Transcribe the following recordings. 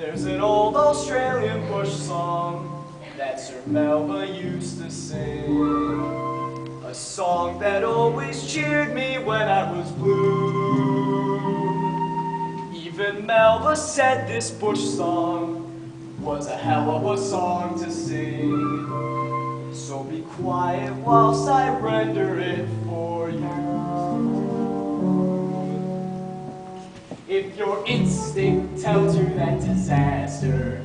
There's an old Australian bush song that Sir Melba used to sing, a song that always cheered me when I was blue. Even Melba said this bush song was a hell of a song to sing. So be quiet whilst I render it for you. If your instinct tells you that disaster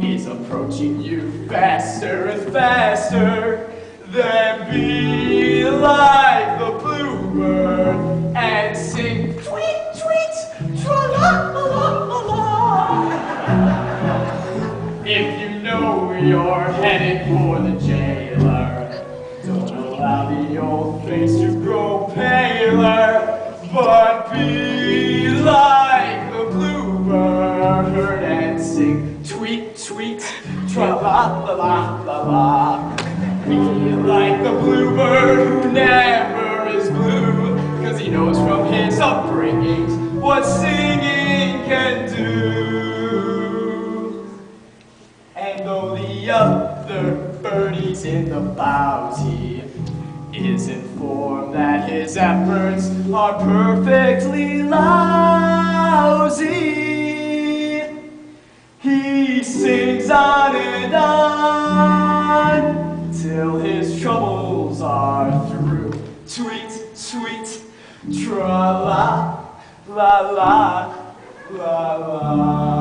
is approaching you faster and faster, then be like the bluebird and sing tweet, tweet, tra-la-la-la-la-la. If you know you're headed for the jailer, don't allow the old face to grow paler, but be like the bluebird and sing tweet, tweet, tra-la-la-la-la-la. Be like the bluebird who never is blue, 'cause he knows from his upbringing what singing can do. And though the other birdies in the boughs he is informed that his efforts are perfectly lousy, he sings on and on till his troubles are through. Tweet, tweet, tra-la, la-la, la-la.